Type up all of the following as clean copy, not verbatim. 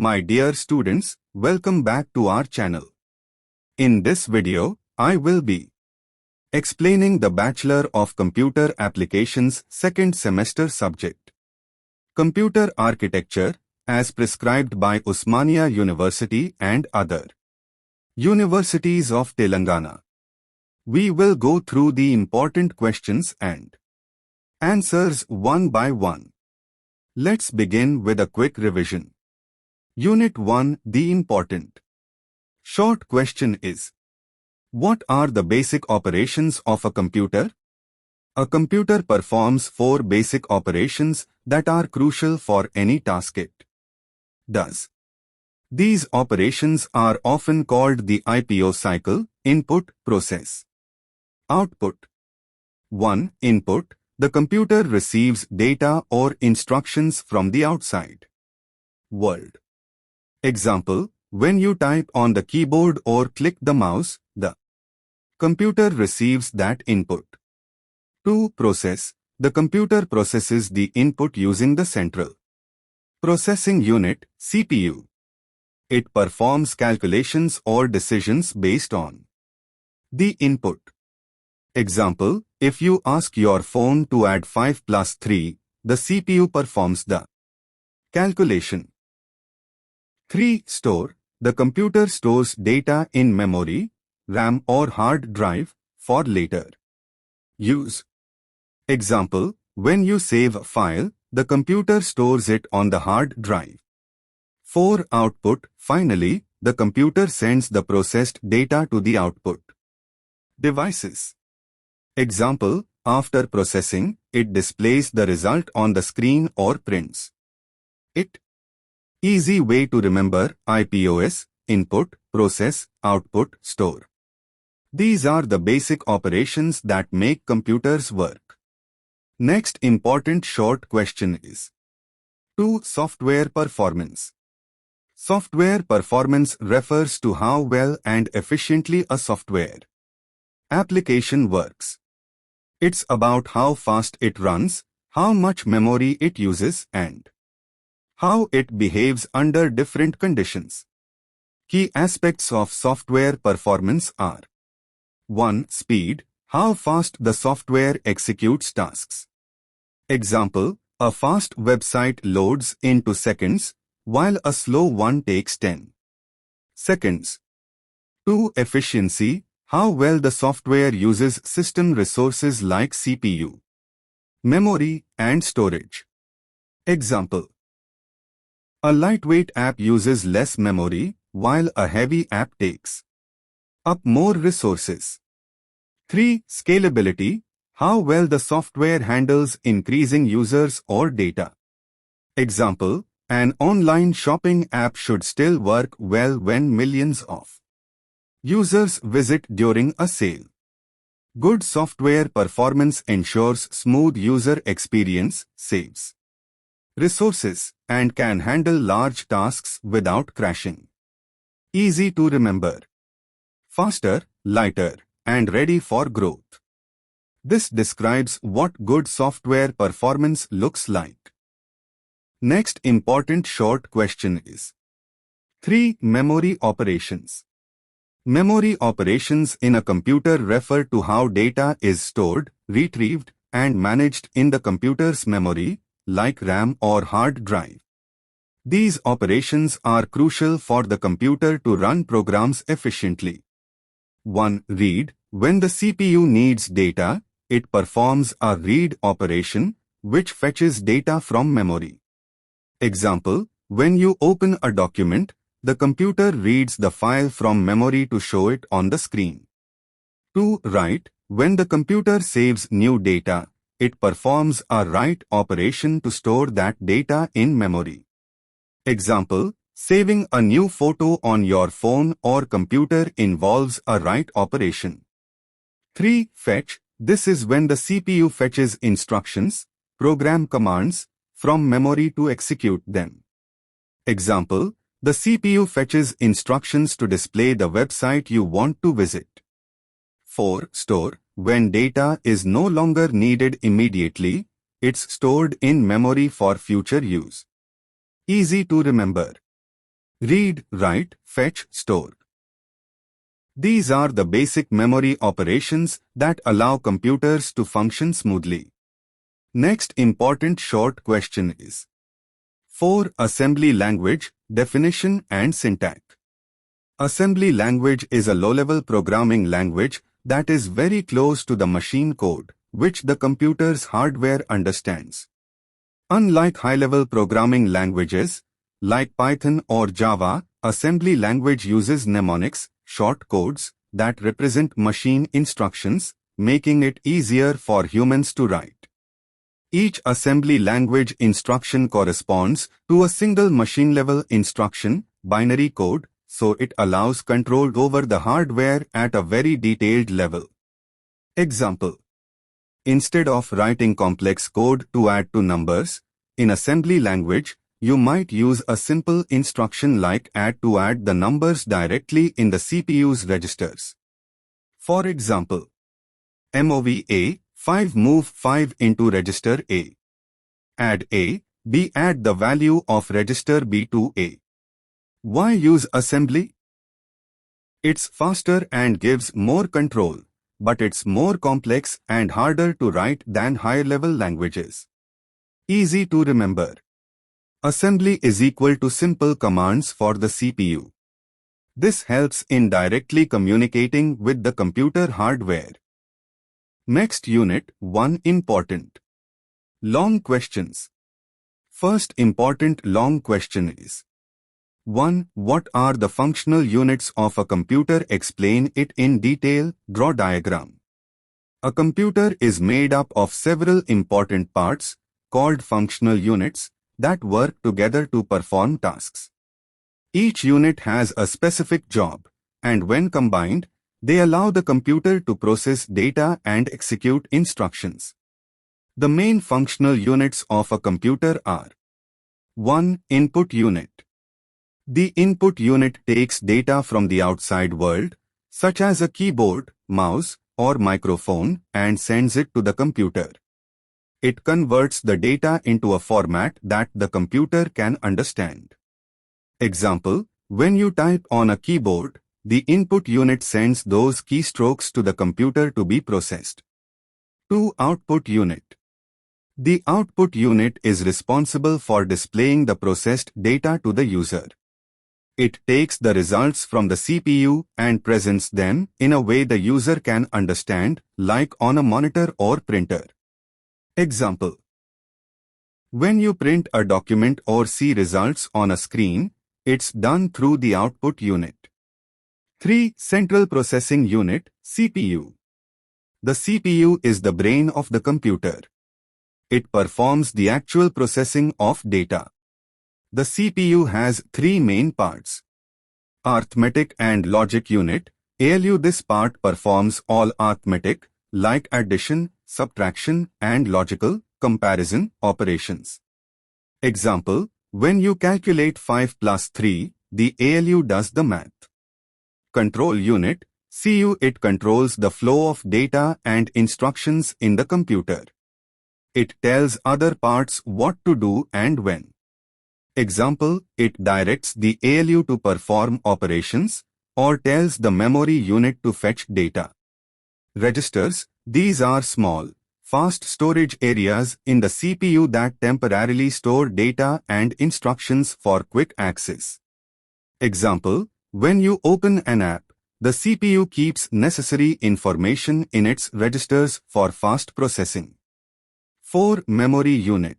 My dear students, welcome back to our channel. In this video, I will be explaining the Bachelor of Computer Applications second semester subject, Computer Architecture, as prescribed by Osmania University and other universities of Telangana. We will go through the important questions and answers one by one. Let's begin with a quick revision. Unit 1, the important short question is: what are the basic operations of a computer? A computer performs 4 basic operations that are crucial for any task it does. These operations are often called the IPO cycle: input, process, output. 1. Input. The computer receives data or instructions from the outside world. Example: when you type on the keyboard or click the mouse, the computer receives that input. 2. Process. The computer processes the input using the central processing unit, CPU. It performs calculations or decisions based on the input. Example: if you ask your phone to add 5 plus 3, the CPU performs the calculation. 3. Store. The computer stores data in memory, RAM or hard drive for later use. Example: when you save a file, the computer stores it on the hard drive. 4. Output. Finally, the computer sends the processed data to the output devices. Example: after processing, it displays the result on the screen or prints it. Easy way to remember: IPOS, input, process, output, store. These are the basic operations that make computers work. Next important short question is: 2. Software performance. Software performance refers to how well and efficiently a software application works. It's about how fast it runs, how much memory it uses, and how it behaves under different conditions. Key aspects of software performance are: 1. Speed. How fast the software executes tasks. Example: a fast website loads in 2 seconds, while a slow one takes 10 seconds. 2. Efficiency. How well the software uses system resources like CPU, memory, and storage. Example: a lightweight app uses less memory, while a heavy app takes up more resources. 3. Scalability. How well the software handles increasing users or data. Example: an online shopping app should still work well when millions of users visit during a sale. Good software performance ensures smooth user experience, saves resources, and can handle large tasks without crashing. Easy to remember: faster, lighter, and ready for growth. This describes what good software performance looks like. Next important short question is: 3. Memory operations. Memory operations in a computer refer to how data is stored, retrieved, and managed in the computer's memory, like RAM or hard drive. These operations are crucial for the computer to run programs efficiently. 1. Read. When the CPU needs data, it performs a read operation, which fetches data from memory. Example: when you open a document, the computer reads the file from memory to show it on the screen. 2. Write. When the computer saves new data, it performs a write operation to store that data in memory. Example: saving a new photo on your phone or computer involves a write operation. 3. Fetch. This is when the CPU fetches instructions, program commands, from memory to execute them. Example: the CPU fetches instructions to display the website you want to visit. 4. Store. When data is no longer needed immediately, it's stored in memory for future use. Easy to remember: Read, write, fetch, store. These are the basic memory operations that allow computers to function smoothly. Next important short question is 4. Assembly language, definition and syntax. Assembly language is a low-level programming language that is very close to the machine code, which the computer's hardware understands. Unlike high-level programming languages, like Python or Java, assembly language uses mnemonics, short codes, that represent machine instructions, making it easier for humans to write. Each assembly language instruction corresponds to a single machine-level instruction, binary code, so it allows control over the hardware at a very detailed level. Example: instead of writing complex code to add two numbers, in assembly language, you might use a simple instruction like add to add the numbers directly in the CPU's registers. For example, MOV A5 move 5 into register A. Add A, B add the value of register B to A. Why use assembly? It's faster and gives more control, but it's more complex and harder to write than higher-level languages. Easy to remember. Assembly is equal to simple commands for the CPU. This helps in directly communicating with the computer hardware. Next unit 1 important. Long questions. First important long question is 1. What are the functional units of a computer? Explain it in detail. Draw diagram. A computer is made up of several important parts, called functional units, that work together to perform tasks. Each unit has a specific job, and when combined, they allow the computer to process data and execute instructions. The main functional units of a computer are 1. Input unit. The input unit takes data from the outside world, such as a keyboard, mouse, or microphone, and sends it to the computer. It converts the data into a format that the computer can understand. Example: when you type on a keyboard, the input unit sends those keystrokes to the computer to be processed. 2. Output unit. The output unit is responsible for displaying the processed data to the user. It takes the results from the CPU and presents them in a way the user can understand, like on a monitor or printer. Example: when you print a document or see results on a screen, it's done through the output unit. 3. Central Processing Unit, CPU. The CPU is the brain of the computer. It performs the actual processing of data. The CPU has three main parts: arithmetic and logic unit, ALU. This part performs all arithmetic, like addition, subtraction, and logical, comparison, operations. Example: when you calculate 5 plus 3, the ALU does the math. Control unit, CU. It controls the flow of data and instructions in the computer. It tells other parts what to do and when. Example: it directs the ALU to perform operations, or tells the memory unit to fetch data. Registers. These are small, fast storage areas in the CPU that temporarily store data and instructions for quick access. Example: when you open an app, the CPU keeps necessary information in its registers for fast processing. 4. Memory unit.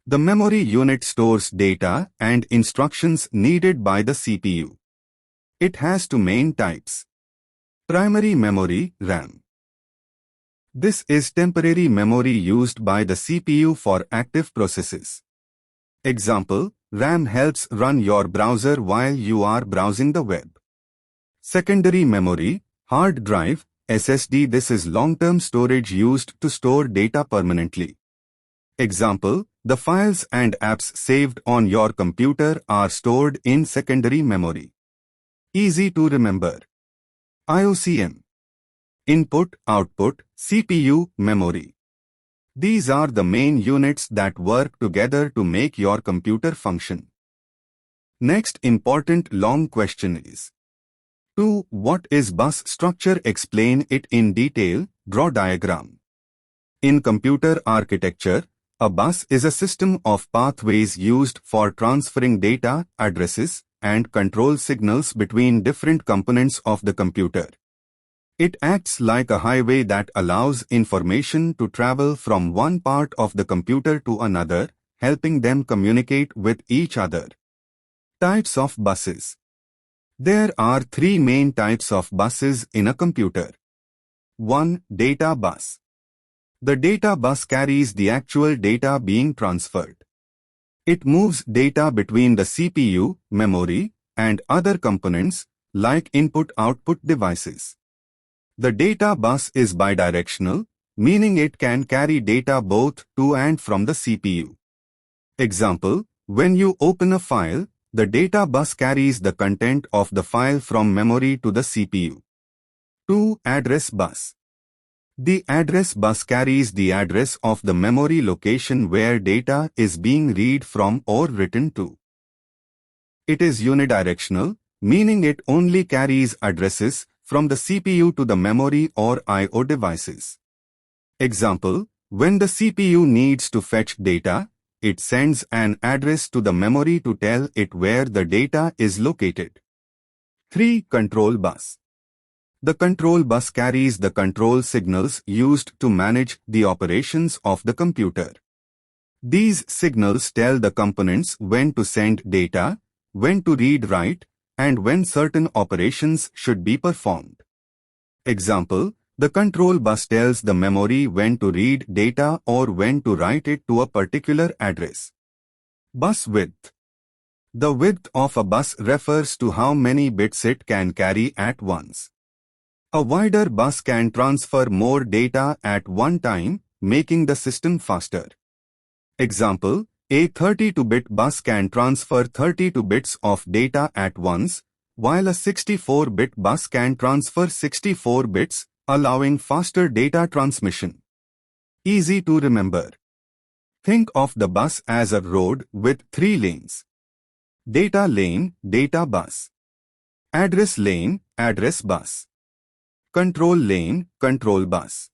The memory unit stores data and instructions needed by the CPU. It has two main types: primary memory, RAM. This is temporary memory used by the CPU for active processes. Example: RAM helps run your browser while you are browsing the web. Secondary memory, hard drive, SSD. This is long-term storage used to store data permanently. Example: the files and apps saved on your computer are stored in secondary memory. Easy to remember. IOCM. Input, output, CPU, memory. These are the main units that work together to make your computer function. Next important long question is 2. What is bus structure? Explain it in detail. Draw diagram. In computer architecture, a bus is a system of pathways used for transferring data, addresses, and control signals between different components of the computer. It acts like a highway that allows information to travel from one part of the computer to another, helping them communicate with each other. Types of buses. There are three main types of buses in a computer. 1. Data bus. The data bus carries the actual data being transferred. It moves data between the CPU, memory, and other components, like input-output devices. The data bus is bidirectional, meaning it can carry data both to and from the CPU. Example, when you open a file, the data bus carries the content of the file from memory to the CPU. 2. Address bus. The address bus carries the address of the memory location where data is being read from or written to. It is unidirectional, meaning it only carries addresses from the CPU to the memory or I/O devices. Example, when the CPU needs to fetch data, it sends an address to the memory to tell it where the data is located. 3. Control bus. The control bus carries the control signals used to manage the operations of the computer. These signals tell the components when to send data, when to read-write, and when certain operations should be performed. Example, the control bus tells the memory when to read data or when to write it to a particular address. Bus width. The width of a bus refers to how many bits it can carry at once. A wider bus can transfer more data at one time, making the system faster. Example, a 32-bit bus can transfer 32 bits of data at once, while a 64-bit bus can transfer 64 bits, allowing faster data transmission. Easy to remember. Think of the bus as a road with 3 lanes. Data lane, data bus. Address lane, address bus. Control lane, control bus.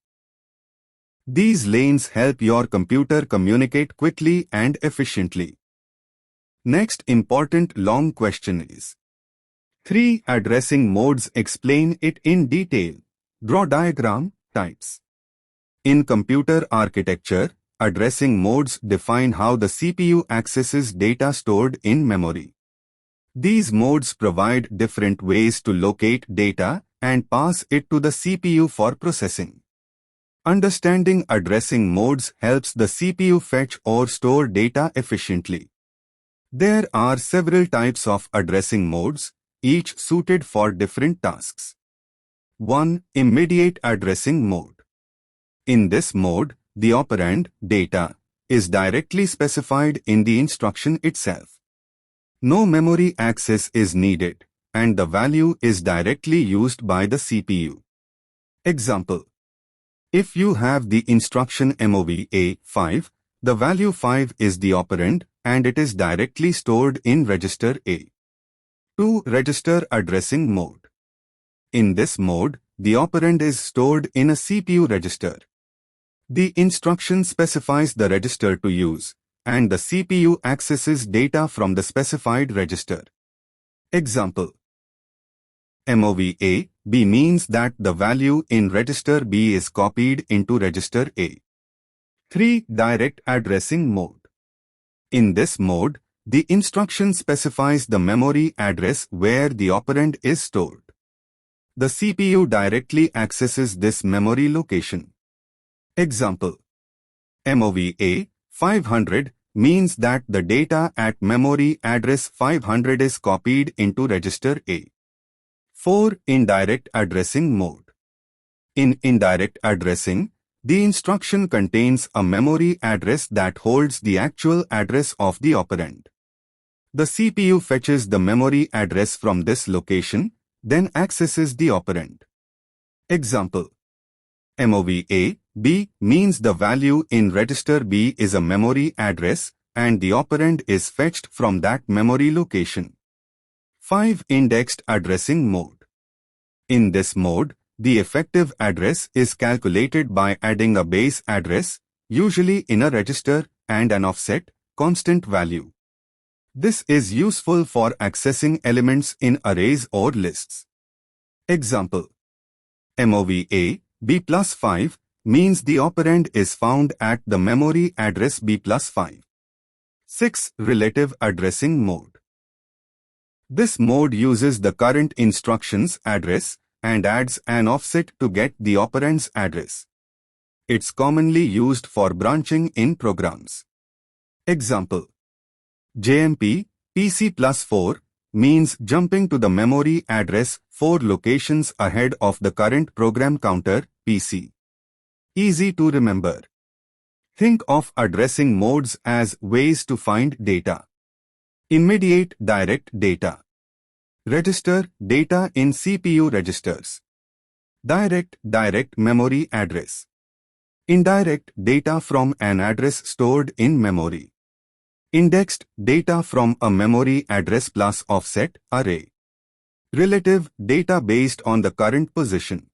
These lanes help your computer communicate quickly and efficiently. Next important long question is 3. Addressing modes. Explain it in detail. Draw diagram. Types. In computer architecture, addressing modes define how the CPU accesses data stored in memory. These modes provide different ways to locate data and pass it to the CPU for processing. Understanding addressing modes helps the CPU fetch or store data efficiently. There are several types of addressing modes, each suited for different tasks. 1. Immediate addressing mode. In this mode, the operand, data, is directly specified in the instruction itself. No memory access is needed, and the value is directly used by the CPU. Example. If you have the instruction MOV 5, the value 5 is the operand and it is directly stored in register A. 2. Register addressing mode. In this mode, the operand is stored in a CPU register. The instruction specifies the register to use, and the CPU accesses data from the specified register. Example. MOV A, B means that the value in register B is copied into register A. 3. Direct addressing mode. In this mode, the instruction specifies the memory address where the operand is stored. The CPU directly accesses this memory location. Example. MOV A 500 means that the data at memory address 500 is copied into register A. 4. Indirect addressing mode. In indirect addressing, the instruction contains a memory address that holds the actual address of the operand. The CPU fetches the memory address from this location, then accesses the operand. Example. MOV A, B means the value in register B is a memory address and the operand is fetched from that memory location. 5. Indexed addressing mode. In this mode, the effective address is calculated by adding a base address, usually in a register, and an offset, constant value. This is useful for accessing elements in arrays or lists. Example: MOVA B plus 5 means the operand is found at the memory address B plus 5. 6. Relative addressing mode. This mode uses the current instruction's address and adds an offset to get the operand's address. It's commonly used for branching in programs. Example: JMP PC plus 4 means jumping to the memory address 4 locations ahead of the current program counter, PC. Easy to remember. Think of addressing modes as ways to find data. Immediate direct data. Register data in CPU registers. Direct memory address. Indirect data from an address stored in memory. Indexed data from a memory address plus offset array. Relative data based on the current position.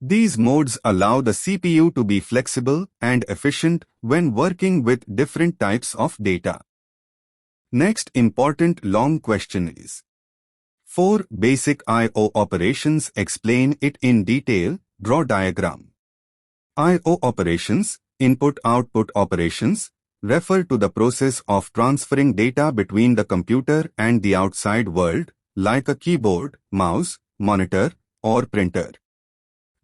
These modes allow the CPU to be flexible and efficient when working with different types of data. Next important long question is: 4 basic I/O operations. Explain it in detail. Draw diagram. I/O operations, input-output operations, refer to the process of transferring data between the computer and the outside world, like a keyboard, mouse, monitor, or printer.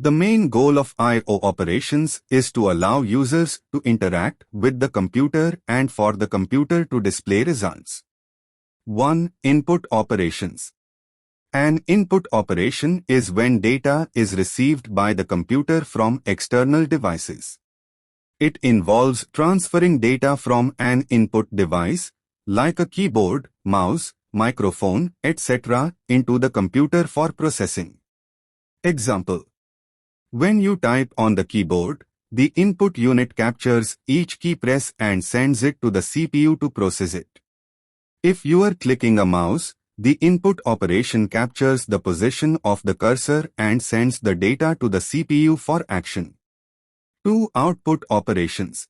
The main goal of I/O operations is to allow users to interact with the computer and for the computer to display results. 1. Input operations. An input operation is when data is received by the computer from external devices. It involves transferring data from an input device, like a keyboard, mouse, microphone, etc., into the computer for processing. Example: when you type on the keyboard, the input unit captures each key press and sends it to the CPU to process it. If you are clicking a mouse, the input operation captures the position of the cursor and sends the data to the CPU for action. 2. Output operations.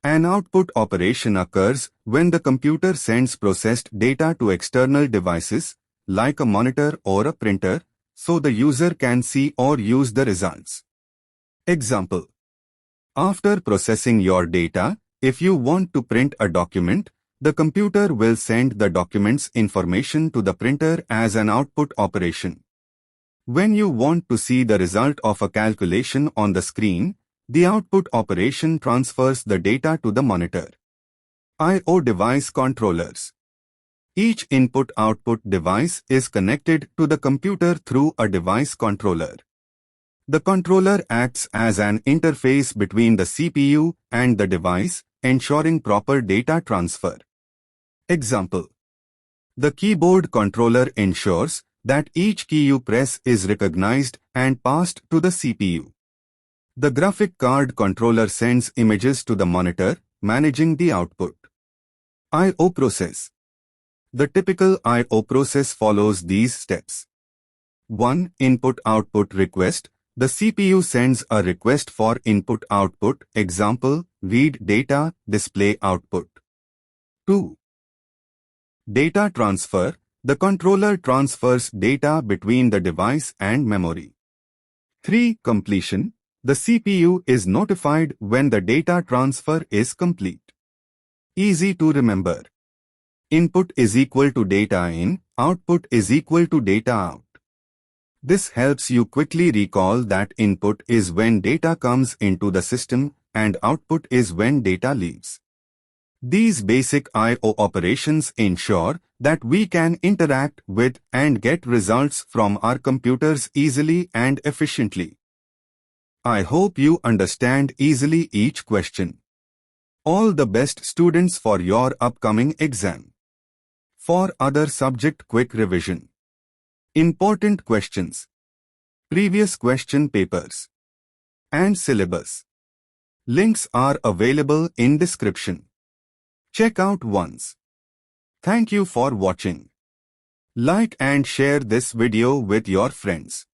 An output operation occurs when the computer sends processed data to external devices, like a monitor or a printer, so the user can see or use the results. Example: after processing your data, if you want to print a document, the computer will send the document's information to the printer as an output operation. When you want to see the result of a calculation on the screen, the output operation transfers the data to the monitor. I/O device controllers. Each input-output device is connected to the computer through a device controller. The controller acts as an interface between the CPU and the device, ensuring proper data transfer. Example: the keyboard controller ensures that each key you press is recognized and passed to the CPU. The graphic card controller sends images to the monitor, managing the output. I/O process. The typical I/O process follows these steps. 1. Input-output request. The CPU sends a request for input-output, example, read data, display output. 2. Data transfer. The controller transfers data between the device and memory. 3. Completion. The CPU is notified when the data transfer is complete. Easy to remember. Input is equal to data in, output is equal to data out. This helps you quickly recall that input is when data comes into the system and output is when data leaves. These basic I/O operations ensure that we can interact with and get results from our computers easily and efficiently. I hope you understand easily each question. All the best, students, for your upcoming exam. For other subject quick revision. Important questions. Previous question papers. And syllabus. Links are available in description. Check out once. Thank you for watching. Like and share this video with your friends.